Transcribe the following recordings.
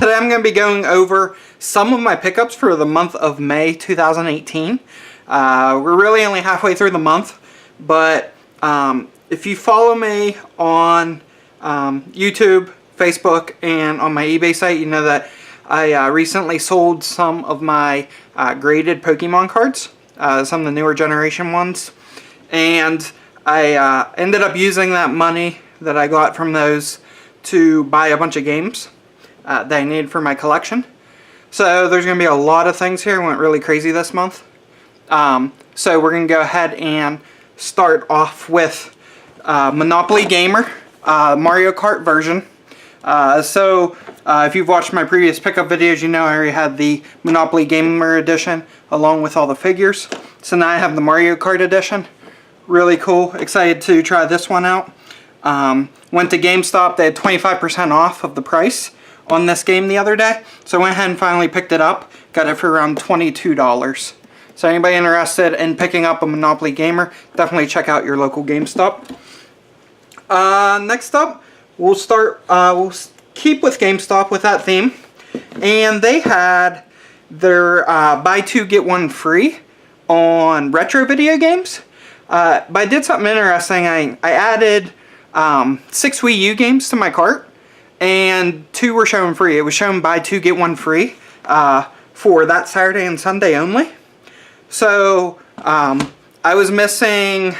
Today I'm going to be going over some of my pickups for the month of May 2018. We're really only halfway through the month, but if you follow me on YouTube, Facebook, and on my eBay site, you know that I recently sold some of my graded Pokemon cards, some of the newer generation ones, and I ended up using that money that I got from those to buy a bunch of games that I needed for my collection. So there's going to be a lot of things here. I went really crazy this month. So we're going to go ahead and start off with Monopoly Gamer, Mario Kart version. If you've watched my previous pickup videos, you know I already had the Monopoly Gamer edition along with all the figures. So now I have the Mario Kart edition. Really cool. Excited to try this one out. Went to GameStop. They had 25% off of the price on this game the other day. So I went ahead and finally picked it up. Got it for around $22. So anybody interested in picking up a Monopoly Gamer, definitely check out your local GameStop. Next up, we'll keep with GameStop with that theme. And they had their buy two get one free on retro video games. But I did something interesting. I added 6 Wii U games to my cart, and 2 were shown free. It was shown buy 2 get 1 free for that Saturday and Sunday only. So I was missing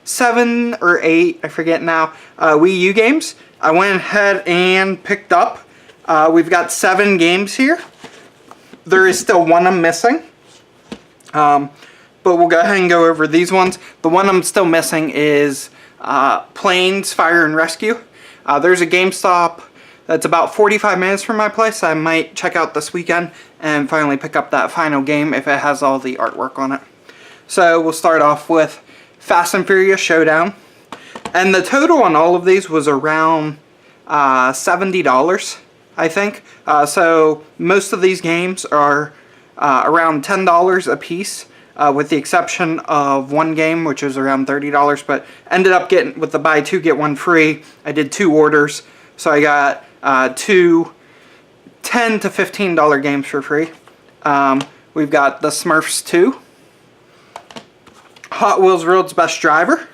7 or 8, I forget now, Wii U games. I went ahead and picked up. We've got 7 games here. There is still 1 I'm missing. But we'll go ahead and go over these ones. The one I'm still missing is Planes Fire and Rescue. There's a GameStop that's about 45 minutes from my place. I might check out this weekend and finally pick up that final game if it has all the artwork on it. So we'll start off with Fast and Furious Showdown. And the total on all of these was around $70, I think. So most of these games are around $10 a piece. With the exception of one game, which is around $30, but ended up getting, with the buy 2 get 1 free, I did 2 orders, so I got 2 $10 to $15 games for free. We've got the Smurfs 2, Hot Wheels World's Best Driver,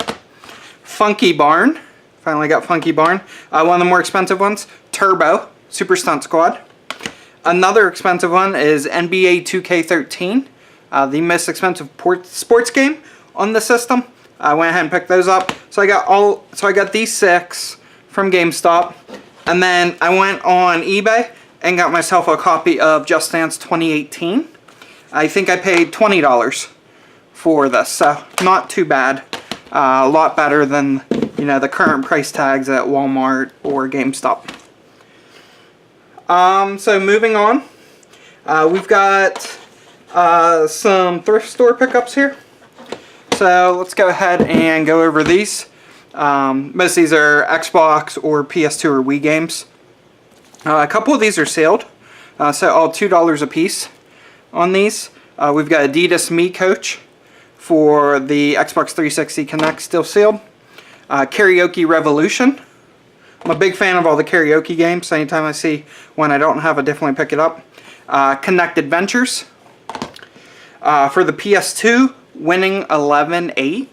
Funky Barn, finally got Funky Barn, one of the more expensive ones, Turbo, Super Stunt Squad. Another expensive one is NBA 2K13. The most expensive sports game on the system. I went ahead and picked those up. So I got these 6 from GameStop, and then I went on eBay and got myself a copy of Just Dance 2018. I think I paid $20 for this, so not too bad. A lot better than, you know, the current price tags at Walmart or GameStop. So moving on, we've got some thrift store pickups here. So let's go ahead and go over these. Most of these are Xbox or PS2 or Wii games. A couple of these are sealed, so all $2 a piece on these. We've got Adidas Me Coach for the Xbox 360 Connect, still sealed. Karaoke Revolution. I'm a big fan of all the karaoke games. Anytime I see one I don't have, I definitely pick it up. Connect Adventures. For the PS2, Winning 11-8.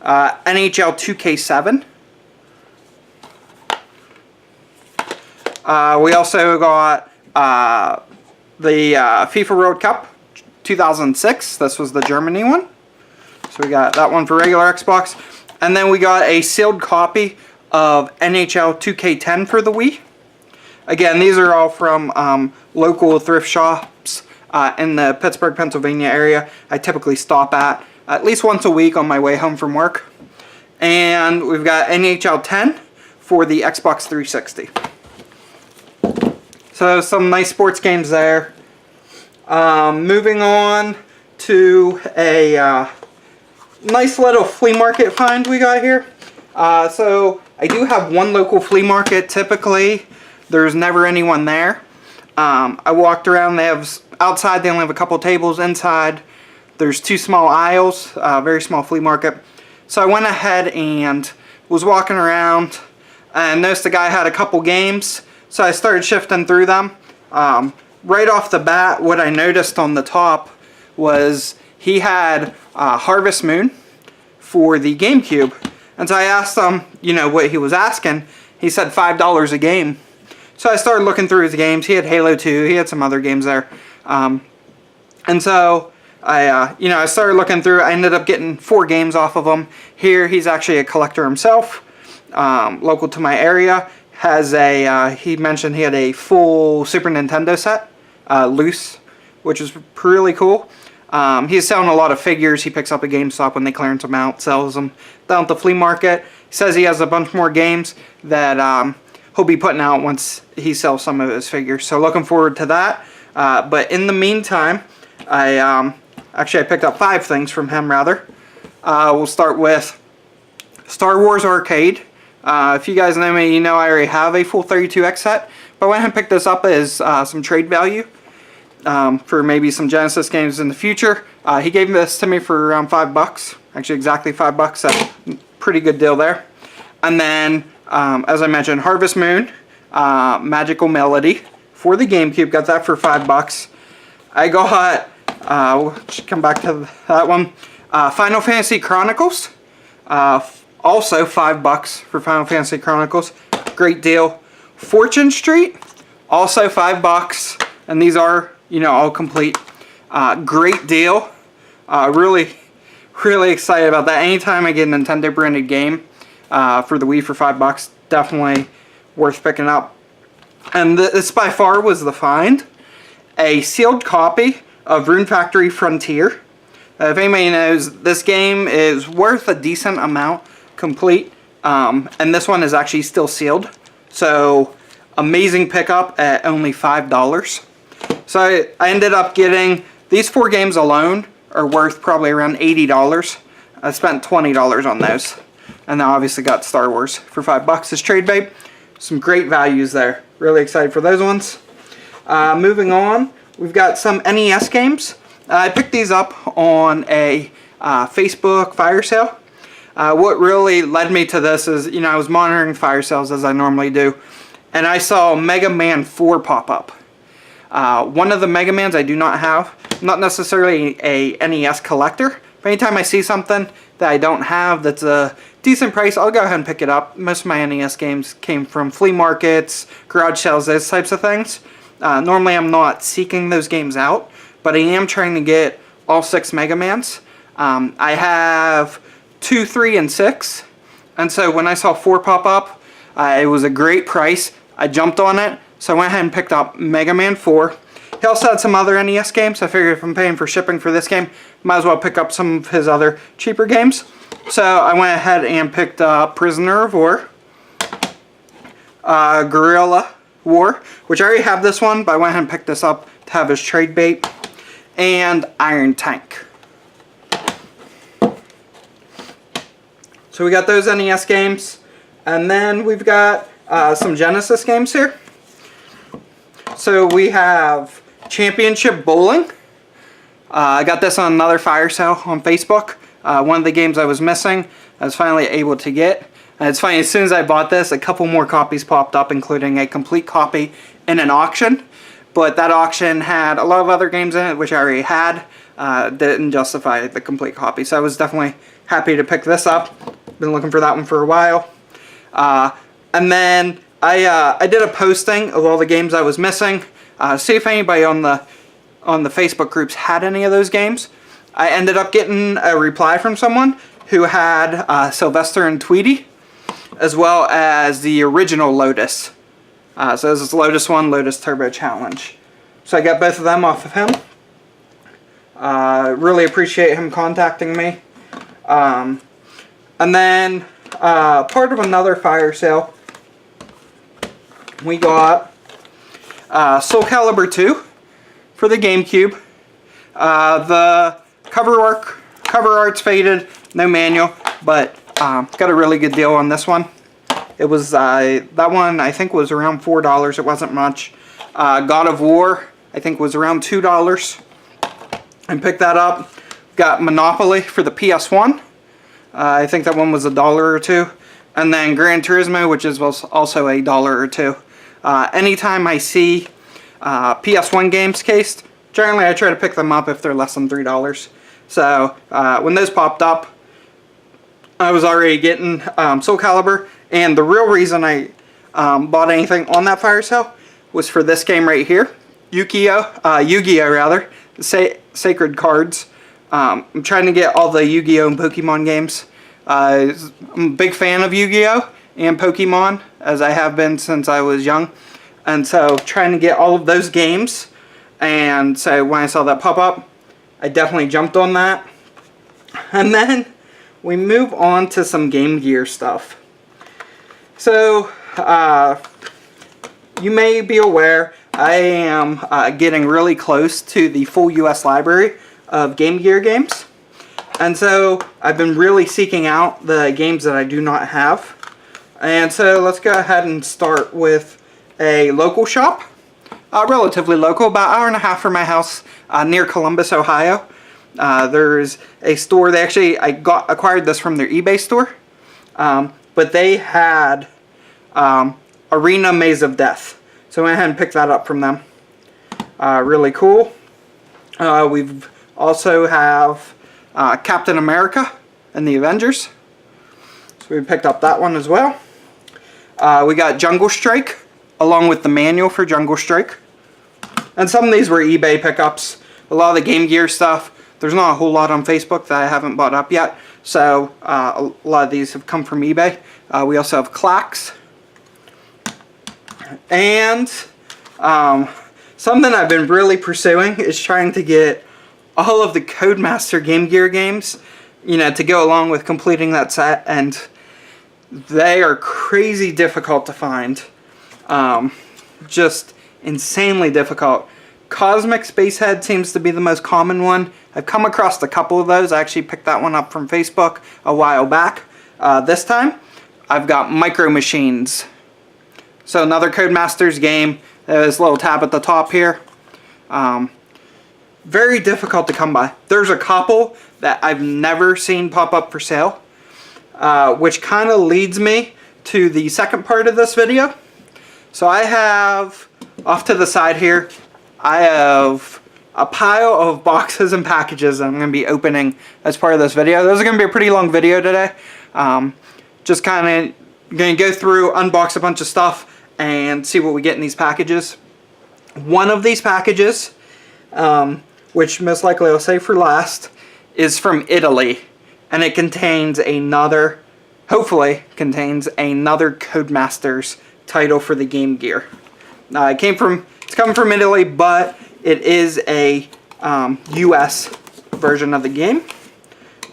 NHL 2K7. We also got the FIFA World Cup 2006. This was the Germany one. So we got that one for regular Xbox. And then we got a sealed copy of NHL 2K10 for the Wii. Again, these are all from local thrift shops in the Pittsburgh, Pennsylvania area. I typically stop at least once a week on my way home from work. And we've got NHL 10 for the Xbox 360. So some nice sports games there. Moving on to a nice little flea market find we got here. So I do have one local flea market. Typically, there's never anyone there. I walked around. They have outside. They only have a couple tables. Inside, there's 2 small aisles. Very small flea market. So I went ahead and was walking around and noticed the guy had a couple games. So I started shifting through them. Right off the bat, what I noticed on the top was he had Harvest Moon for the GameCube. And so I asked him, you know, what he was asking. He said $5 a game. So I started looking through his games. He had Halo 2. He had some other games there. And so I started looking through. I ended up getting 4 games off of him. Here, he's actually a collector himself, local to my area. Has he mentioned he had a full Super Nintendo set, loose, which is really cool. He's selling a lot of figures. He picks up at GameStop when they clearance them out, sells them down at the flea market. He says he has a bunch more games that he'll be putting out once he sells some of his figures. So looking forward to that. But in the meantime, I picked up 5 things from him, rather. We'll start with Star Wars Arcade. If you guys know me, you know I already have a full 32X set. But I went ahead and picked this up as some trade value for maybe some Genesis games in the future. He gave this to me for around $5. Actually, exactly $5. That's a pretty good deal there. And then, as I mentioned, Harvest Moon, Magical Melody for the GameCube. Got that for $5. I got, we'll come back to that one, Final Fantasy Chronicles. Also $5 for Final Fantasy Chronicles. Great deal. Fortune Street, also $5. And these are, you know, all complete. Great deal. Really excited about that. Anytime I get a Nintendo branded game for the Wii for $5, definitely worth picking up. And this by far was the find. A sealed copy of Rune Factory Frontier. If anybody knows, this game is worth a decent amount complete. And this one is actually still sealed. So, amazing pickup at only $5. So I ended up getting, these 4 games alone are worth probably around $80. I spent $20 on those. And then obviously got Star Wars for $5 as trade bait. Some great values there. Really excited for those ones. Moving on, we've got some NES games. I picked these up on a Facebook fire sale. What really led me to this is, you know, I was monitoring fire sales as I normally do. And I saw Mega Man 4 pop up. One of the Mega Mans I do not have. I'm not necessarily a NES collector. But anytime I see something that I don't have that's a decent price, I'll go ahead and pick it up. Most of my NES games came from flea markets, garage sales, those types of things. Normally I'm not seeking those games out, but I am trying to get all 6 Mega Mans. I have 2, 3, and 6. And so when I saw 4 pop up, it was a great price. I jumped on it. So I went ahead and picked up Mega Man 4. He also had some other NES games. I figured if I'm paying for shipping for this game, might as well pick up some of his other cheaper games. So I went ahead and picked up Prisoner of War, Guerrilla War, which I already have this one, but I went ahead and picked this up to have as trade bait, and Iron Tank. So we got those NES games, and then we've got some Genesis games here. So we have Championship Bowling. I got this on another fire sale on Facebook. One of the games I was missing, I was finally able to get. And it's funny, as soon as I bought this, a couple more copies popped up, including a complete copy in an auction. But that auction had a lot of other games in it, which I already had. Didn't justify the complete copy. So I was definitely happy to pick this up. Been looking for that one for a while. And then I did a posting of all the games I was missing. See if anybody on the Facebook groups had any of those games. I ended up getting a reply from someone who had Sylvester and Tweety, as well as the original Lotus. So this is Lotus 1, Lotus Turbo Challenge. So I got both of them off of him. Really appreciate him contacting me. And then part of another fire sale, we got Soul Calibur 2 for the GameCube. The cover art's faded, no manual, but got a really good deal on this one. It was that one I think was around $4. It wasn't much. God of War I think was around $2. I picked that up. Got Monopoly for the PS1. I think that one was $1 or $2. And then Gran Turismo, which is also $1 or $2. Anytime I see PS1 games cased, generally I try to pick them up if they're less than $3. So when those popped up, I was already getting Soul Calibur, and the real reason I bought anything on that fire sale was for this game right here, Yu-Gi-Oh rather, Sacred Cards. I'm trying to get all the Yu-Gi-Oh and Pokemon games. I'm a big fan of Yu-Gi-Oh and Pokemon, as I have been since I was young, and so trying to get all of those games. And so when I saw that pop up, I definitely jumped on that. And then we move on to some Game Gear stuff. So you may be aware I am getting really close to the full US library of Game Gear games, and so I've been really seeking out the games that I do not have. And so let's go ahead and start with a local shop, relatively local, about an hour and a half from my house, near Columbus, Ohio. There's a store. I acquired this from their eBay store, but they had Arena Maze of Death, so I went ahead and picked that up from them. Really cool. We've also have Captain America and the Avengers, so we picked up that one as well. We got Jungle Strike along with the manual for Jungle Strike, and some of these were eBay pickups. A lot of the Game Gear stuff, there's not a whole lot on Facebook that I haven't bought up yet, so a lot of these have come from eBay. We also have Clax, and something I've been really pursuing is trying to get all of the Codemaster Game Gear games, to go along with completing that set, and they are crazy difficult to find. Just insanely difficult. Cosmic Spacehead seems to be the most common one. I've come across a couple of those. I actually picked that one up from Facebook a while back. This time, I've got Micro Machines. So another Codemasters game. There's a little tab at the top here. Very difficult to come by. There's a couple that I've never seen pop up for sale, which kind of leads me to the second part of this video. So I have, off to the side here, I have a pile of boxes and packages that I'm going to be opening as part of this video. This is going to be a pretty long video today. Just kind of going to go through, unbox a bunch of stuff, and see what we get in these packages. One of these packages, which most likely I'll save for last, is from Italy, and it contains another, hopefully contains another Codemasters title for the Game Gear. It's coming from Italy, but it is a US version of the game.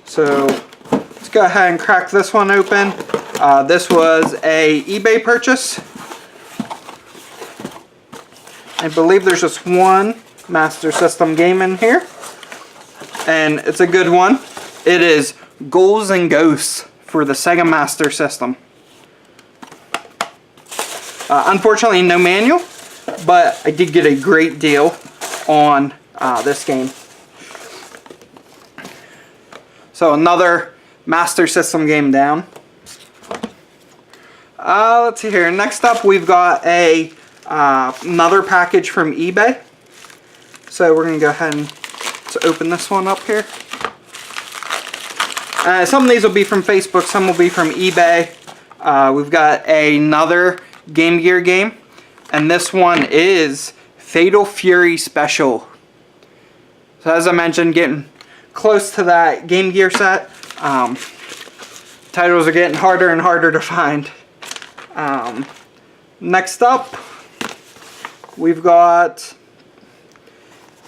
So let's go ahead and crack this one open. This was a eBay purchase. I believe there's just one Master System game in here, and it's a good one. It is Ghouls and Ghosts for the Sega Master System. Unfortunately, no manual, but I did get a great deal on this game. So another Master System game down. Let's see here. Next up, we've got another package from eBay. So we're going to go ahead and open this one up here. Some of these will be from Facebook, some will be from eBay. We've got another Game Gear game, and this one is Fatal Fury Special. So as I mentioned, getting close to that Game Gear set. Titles are getting harder and harder to find. Next up, we've got,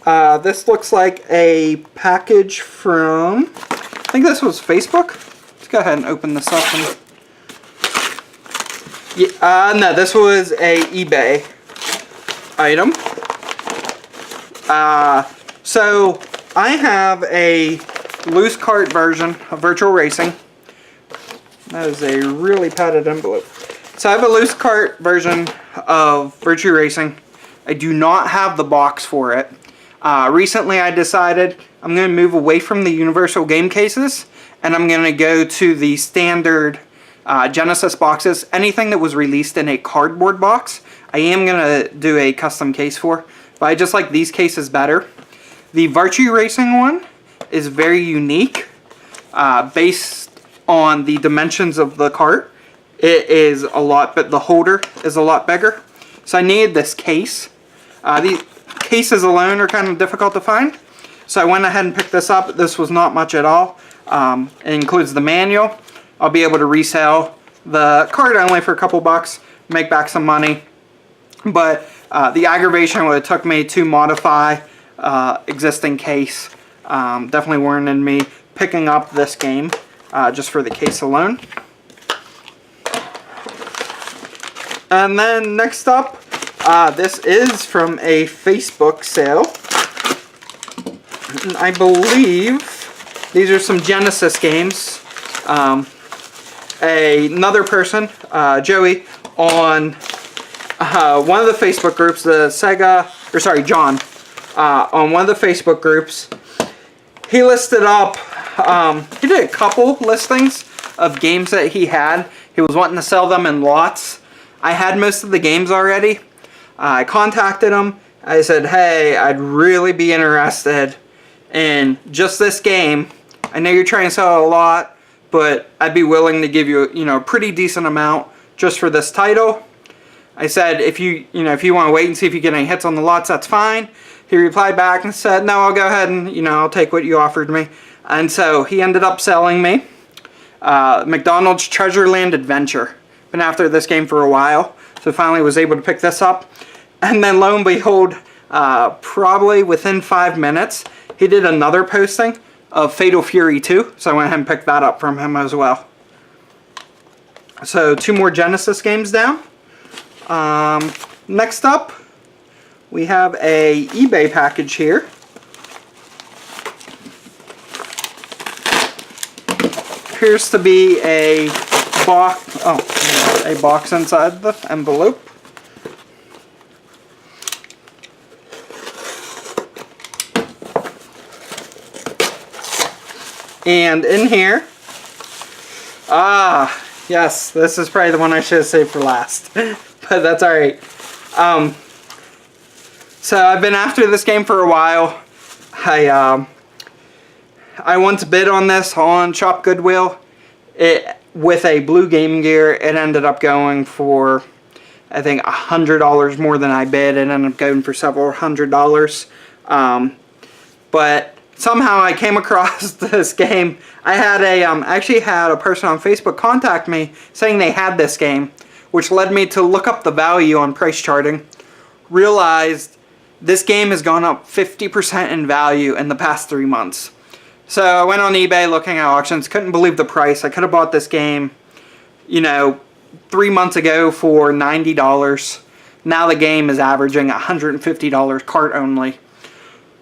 this looks like a package from, I think this was Facebook. Let's go ahead and open this up. And, yeah, no, this was a eBay item. So I have a loose cart version of Virtual Racing. That is a really padded envelope. So I have a loose cart version of Virtual Racing. I do not have the box for it. Recently I decided I'm going to move away from the universal game cases, and I'm going to go to the standard Genesis boxes, anything that was released in a cardboard box, I am going to do a custom case for, but I just like these cases better. The Virtue Racing one is very unique, based on the dimensions of the cart. It is a lot, but the holder is a lot bigger. So I needed this case. These cases alone are kind of difficult to find. So I went ahead and picked this up. This was not much at all. It includes the manual. I'll be able to resell the cart only for a couple bucks, make back some money. But the aggravation what it took me to modify existing case definitely warranted me picking up this game just for the case alone. And then next up, this is from a Facebook sale. I believe these are some Genesis games. Another person, Joey, on one of the Facebook groups, John, on one of the Facebook groups, he listed up, he did a couple listings of games that he had. He was wanting to sell them in lots. I had most of the games already. I contacted him. I said, hey, I'd really be interested in just this game. I know you're trying to sell a lot, but I'd be willing to give you, a pretty decent amount just for this title. I said, if you want to wait and see if you get any hits on the lots, that's fine. He replied back and said, no, I'll go ahead and, I'll take what you offered me. And so he ended up selling me McDonald's Treasureland Adventure. Been after this game for a while, so finally was able to pick this up. And then lo and behold, probably within 5 minutes, he did another posting of Fatal Fury 2, so I went ahead and picked that up from him as well. So 2 more Genesis games down. Next up, we have a eBay package here. Appears to be a box inside the envelope. And in here, yes, this is probably the one I should have saved for last, but that's alright. So I've been after this game for a while. I once bid on this on Shop Goodwill. With a blue Game Gear, it ended up going for, I think, $100 more than I bid. It ended up going for several $100s. But somehow I came across this game. I had actually had a person on Facebook contact me saying they had this game, which led me to look up the value on price charting. Realized this game has gone up 50% in value in the past 3 months. So I went on eBay looking at auctions, couldn't believe the price. I could have bought this game, 3 months ago for $90. Now the game is averaging $150 cart only.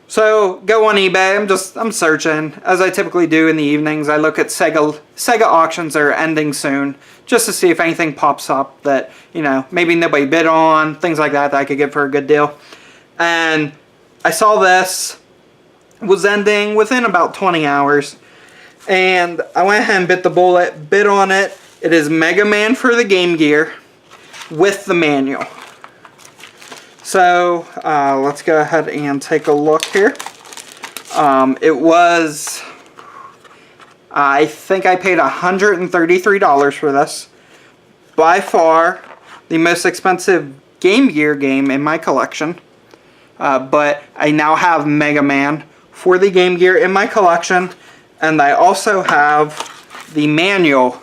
So go on eBay, I'm searching, as I typically do in the evenings. I look at Sega auctions that are ending soon, just to see if anything pops up that, maybe nobody bid on, things like that I could get for a good deal. And I saw this was ending within about 20 hours. And I went ahead and bit the bullet, bid on it. It is Mega Man for the Game Gear with the manual. So let's go ahead and take a look here. It was, I think I paid $133 for this. By far the most expensive Game Gear game in my collection. But I now have Mega Man for the Game Gear in my collection, and I also have the manual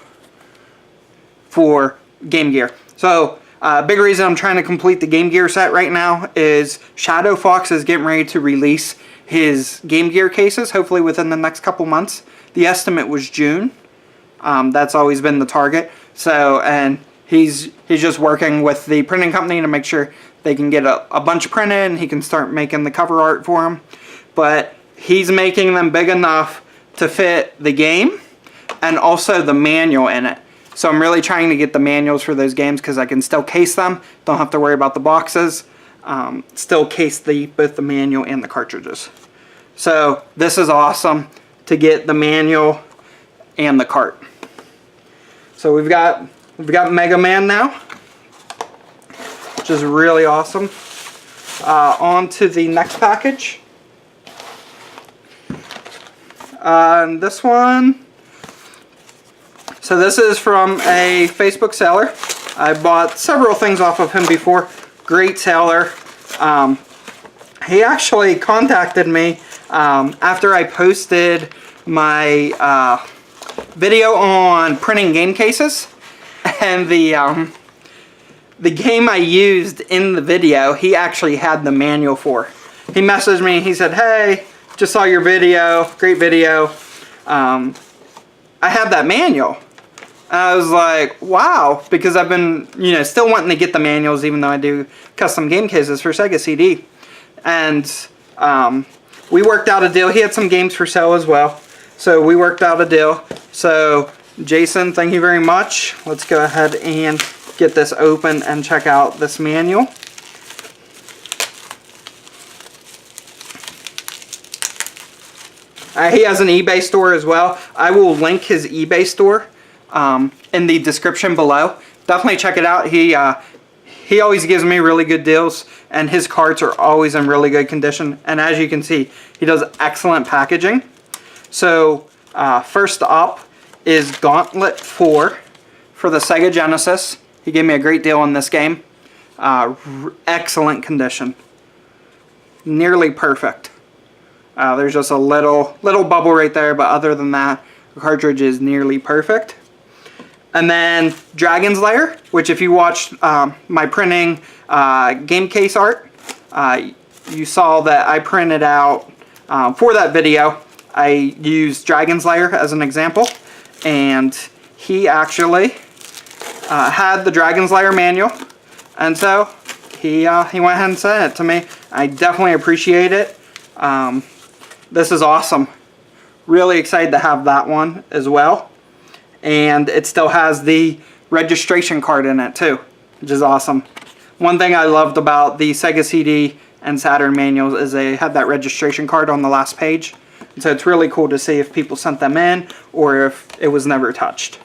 for Game Gear. So big reason I'm trying to complete the Game Gear set right now is Shadow Fox is getting ready to release his Game Gear cases, hopefully within the next couple months. The estimate was June. That's always been the target. So, and he's just working with the printing company to make sure they can get a bunch printed and he can start making the cover art for them. But he's making them big enough to fit the game and also the manual in it. So I'm really trying to get the manuals for those games because I can still case them. Don't have to worry about the boxes. Still case both the manual and the cartridges. So this is awesome to get the manual and the cart. So we've got Mega Man now, which is really awesome. On to the next package. This one. So this is from a Facebook seller. I bought several things off of him before. Great seller. He actually contacted me after I posted my video on printing game cases, and the game I used in the video, he actually had the manual for. He messaged me. He said, "Hey, just saw your video. Great video. I have that manual." I was like, wow, because I've been, still wanting to get the manuals, even though I do custom game cases for Sega CD. And we worked out a deal. He had some games for sale as well, so we worked out a deal. So Jason, thank you very much. Let's go ahead and get this open and check out this manual. He has an eBay store as well. I will link his eBay store in the description below. Definitely check it out. He always gives me really good deals, and his carts are always in really good condition. And as you can see, he does excellent packaging. So first up is Gauntlet 4 for the Sega Genesis. He gave me a great deal on this game. Excellent condition. Nearly perfect. There's just a little bubble right there, but other than that, the cartridge is nearly perfect. And then Dragon's Lair, which if you watched my printing game case art, you saw that I printed out, for that video, I used Dragon's Lair as an example. And he actually had the Dragon's Lair manual. And so he went ahead and sent it to me. I definitely appreciate it. This is awesome. Really excited to have that one as well. And it still has the registration card in it too, which is awesome. One thing I loved about the Sega CD and Saturn manuals is they had that registration card on the last page. And so it's really cool to see if people sent them in or if it was never touched.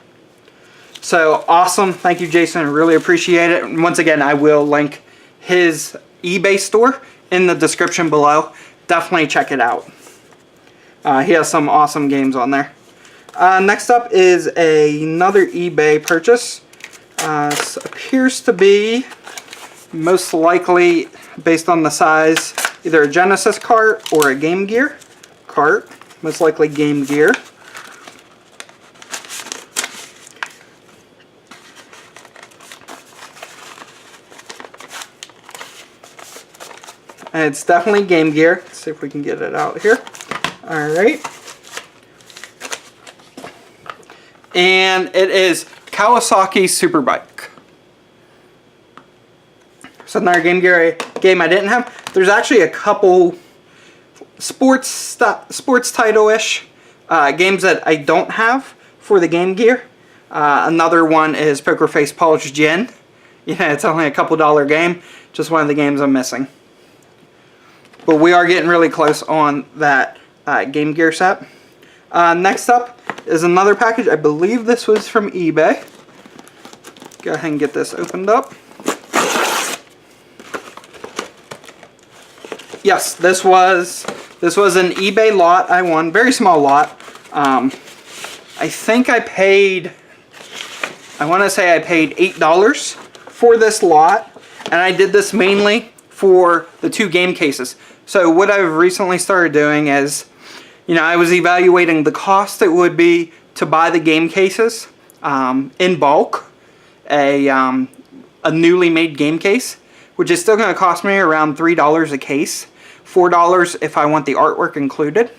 So awesome. Thank you, Jason. I really appreciate it. And once again, I will link his eBay store in the description below. Definitely check it out. He has some awesome games on there. Next up is another eBay purchase. This appears to be, most likely, based on the size, either a Genesis cart or a Game Gear cart. Most likely Game Gear. And it's definitely Game Gear. Let's see if we can get it out here. Alright. And it is Kawasaki Superbike. So another Game Gear game I didn't have. There's actually a couple sports title-ish games that I don't have for the Game Gear. Another one is Poker Face Polished Gin. Yeah, it's only a couple $1 game. Just one of the games I'm missing. But we are getting really close on that Game Gear set. Next up is another package. I believe this was from eBay. Go ahead and get this opened up. Yes, this was an eBay lot I won. Very small lot. I think I want to say I paid $8 for this lot. And I did this mainly for the 2 game cases. So what I've recently started doing is, I was evaluating the cost it would be to buy the game cases in bulk, a newly made game case, which is still going to cost me around $3 a case, $4 if I want the artwork included.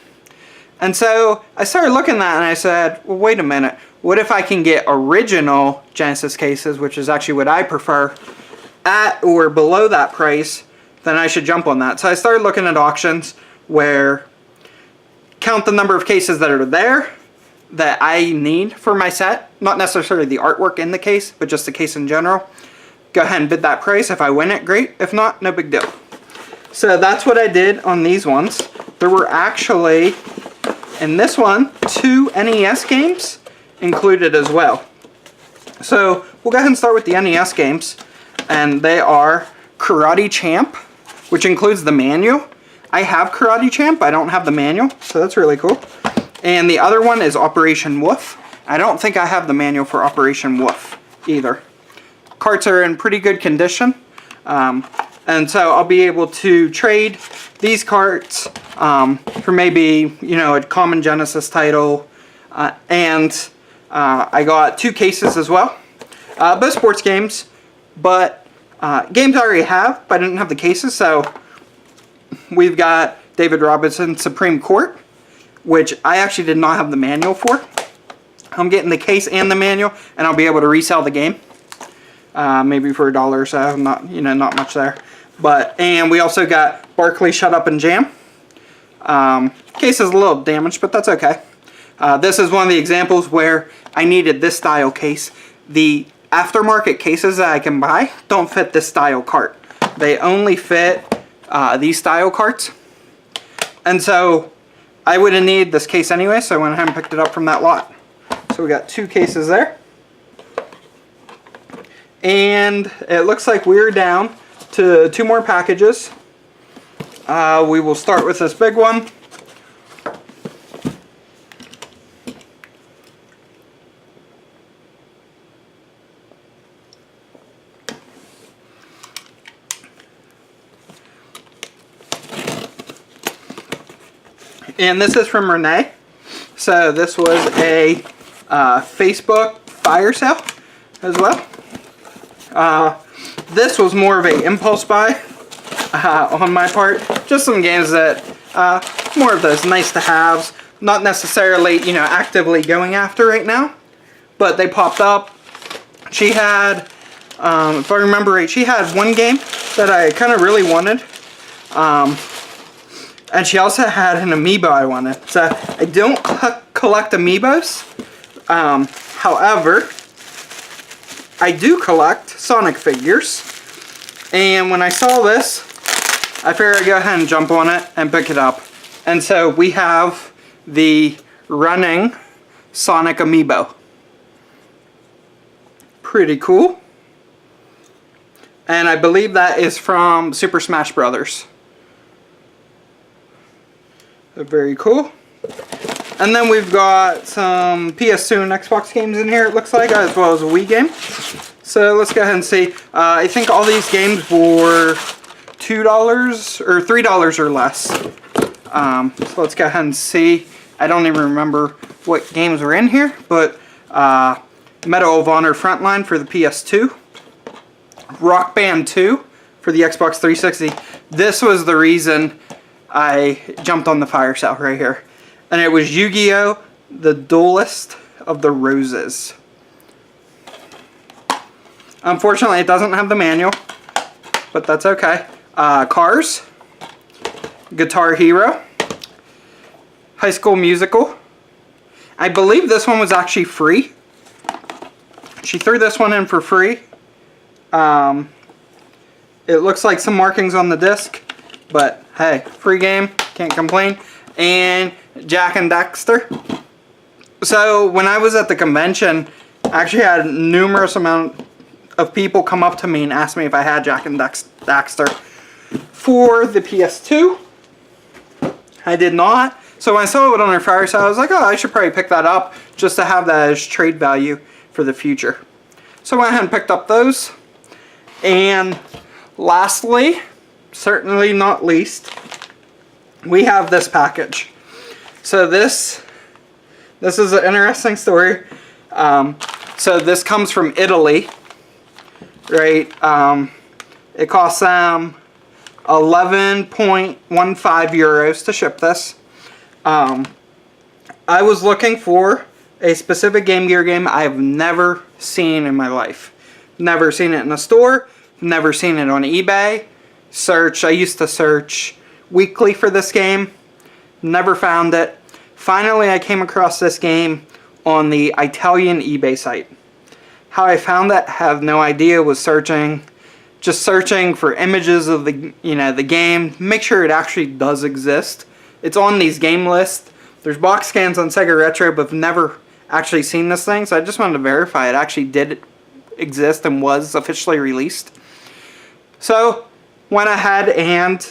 And so I started looking at that and I said, well, wait a minute, what if I can get original Genesis cases, which is actually what I prefer, at or below that price? Then I should jump on that. So I started looking at auctions where count the number of cases that are there that I need for my set. Not necessarily the artwork in the case, but just the case in general. Go ahead and bid that price. If I win it, great. If not, no big deal. So that's what I did on these ones. There were actually, in this one, 2 NES games included as well. So we'll go ahead and start with the NES games, and they are Karate Champ, which includes the manual. I have Karate Champ, I don't have the manual, so that's really cool. And the other one is Operation Wolf. I don't think I have the manual for Operation Wolf either. Carts are in pretty good condition, and so I'll be able to trade these carts for maybe, you know, a common Genesis title, and I got 2 cases as well. Both sports games, but games I already have, but I didn't have the cases. So we've got David Robinson's Supreme Court, which I actually did not have the manual for. I'm getting the case and the manual, and I'll be able to resell the game, maybe for $1 or so. Not, you know, not much there. But, and we also got Barkley Shut Up and Jam. Case is a little damaged, but that's okay. This is one of the examples where I needed this style case. The aftermarket cases that I can buy don't fit this style cart. They only fit these style carts. And so I would have needed this case anyway, so I went ahead and picked it up from that lot. So we got 2 cases there. And it looks like we're down to 2 more packages. We will start with this big one. And this is from Renee. So this was a Facebook fire sale as well. This was more of an impulse buy on my part. Just some games that, more of those nice to haves. Not necessarily, you know, actively going after right now. But they popped up. She had, if I remember right, she had one game that I kind of really wanted. And she also had an amiibo I wanted. So I don't collect amiibos. However, I do collect Sonic figures. And when I saw this, I figured I'd go ahead and jump on it and pick it up. And so we have the running Sonic amiibo. Pretty cool. And I believe that is from Super Smash Brothers. Very cool. And then we've got some PS2 and Xbox games in here, it looks like, as well as a Wii game. So let's go ahead and see. I think all these games were $2 or $3 or less. So let's go ahead and see. I don't even remember what games were in here, but Medal of Honor Frontline for the PS2. Rock Band 2 for the Xbox 360. This was the reason I jumped on the fire sale right here. And it was Yu-Gi-Oh! The Duelist of the Roses. Unfortunately, it doesn't have the manual, but that's okay. Cars, Guitar Hero, High School Musical. I believe this one was actually free. She threw this one in for free. It looks like some markings on the disc, but hey, free game, can't complain. And Jak and Daxter. So when I was at the convention, I actually had numerous amount of people come up to me and ask me if I had Jak and Daxter for the PS2. I did not. So when I saw it on their fire sale, I was like, oh, I should probably pick that up just to have that as trade value for the future. So I went ahead and picked up those. And lastly, certainly not least, we have this package. So this is an interesting story. So this comes from Italy, right? It costs them 11.15 euros to ship this. I was looking for a specific Game Gear game I've never seen in my life. Never seen it in a store. Never seen it on eBay. I used to search weekly for this game. Never found it. Finally, I came across this game on the Italian eBay site. How I found it, have no idea. Was just searching for images of the game. Make sure it actually does exist. It's on these game lists. There's box scans on Sega Retro, but I've never actually seen this thing, so I just wanted to verify it actually did exist and was officially released. So went ahead and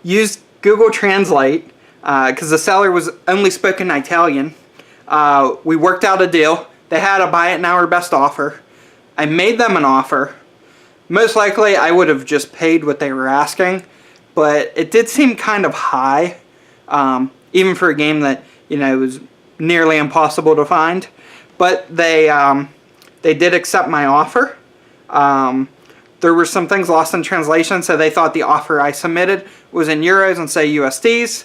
used Google Translate because the seller was only spoken Italian. We worked out a deal. They had a buy it now or best offer. I made them an offer. Most likely I would have just paid what they were asking, but it did seem kind of high, even for a game that, you know, was nearly impossible to find. But they did accept my offer. There were some things lost in translation, so they thought the offer I submitted was in euros and say USDs.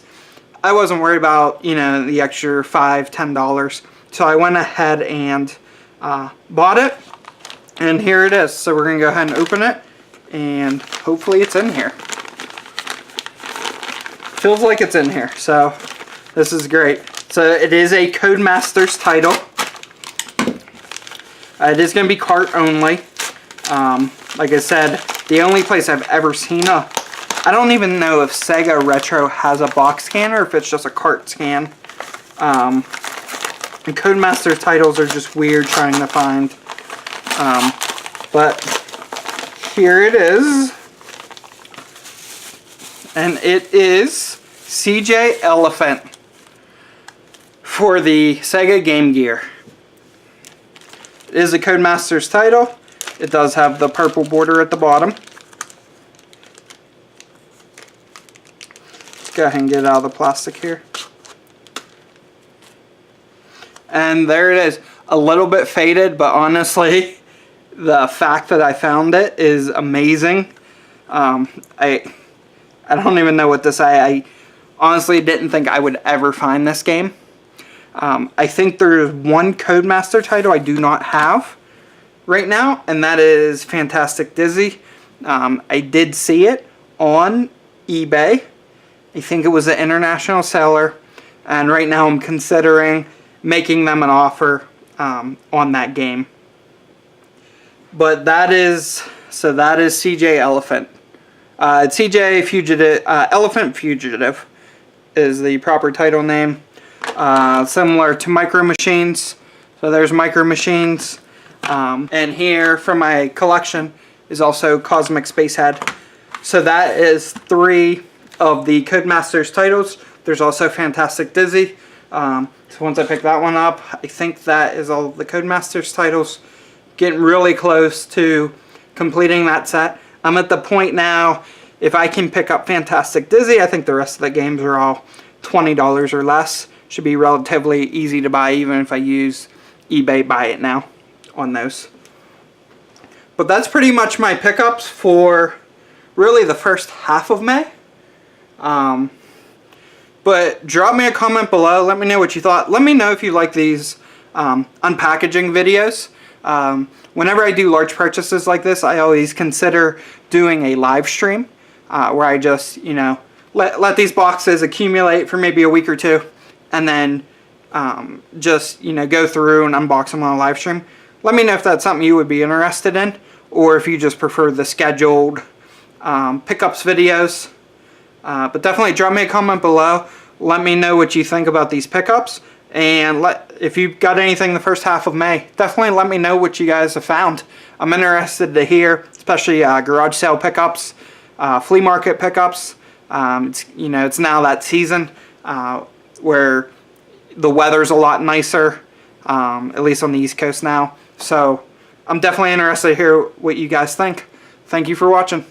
I wasn't worried about, you know, the extra $5, $10. So I went ahead and bought it. And here it is. So we're going to go ahead and open it. And hopefully it's in here. Feels like it's in here. So this is great. So it is a Codemasters title. It is going to be cart only. Like I said, the only place I've ever seen I don't even know if Sega Retro has a box scanner or if it's just a cart scan. And Codemasters titles are just weird trying to find. But here it is. And it is CJ Elephant for the Sega Game Gear. It is a Codemasters title. It does have the purple border at the bottom. Let's go ahead and get it out of the plastic here. And there it is. A little bit faded, but honestly, the fact that I found it is amazing. I don't even know what to say. I honestly didn't think I would ever find this game. I think there's one Codemaster title I do not have right now, and that is Fantastic Dizzy. I did see it on eBay. I think it was an international seller, and right now I'm considering making them an offer on that game. But that is CJ Elephant. It's CJ Fugitive, Elephant Fugitive is the proper title name. Similar to Micro Machines. So there's Micro Machines. And here from my collection is also Cosmic Spacehead. So that is 3 of the Codemasters titles. There's also Fantastic Dizzy. So once I pick that one up, I think that is all the Codemasters titles. Getting really close to completing that set. I'm at the point now, if I can pick up Fantastic Dizzy, I think the rest of the games are all $20 or less. Should be relatively easy to buy even if I use eBay Buy It Now on those. But that's pretty much my pickups for really the first half of May. But drop me a comment below. Let me know what you thought. Let me know if you like these unpackaging videos. Whenever I do large purchases like this, I always consider doing a live stream where I just, you know, let these boxes accumulate for maybe a week or two, and then just, you know, go through and unbox them on a live stream. Let me know if that's something you would be interested in, or if you just prefer the scheduled pickups videos. But definitely drop me a comment below. Let me know what you think about these pickups. And if you've got anything the first half of May, definitely let me know what you guys have found. I'm interested to hear, especially garage sale pickups, flea market pickups. You know, it's now that season where the weather's a lot nicer, at least on the East Coast now. So I'm definitely interested to hear what you guys think. Thank you for watching.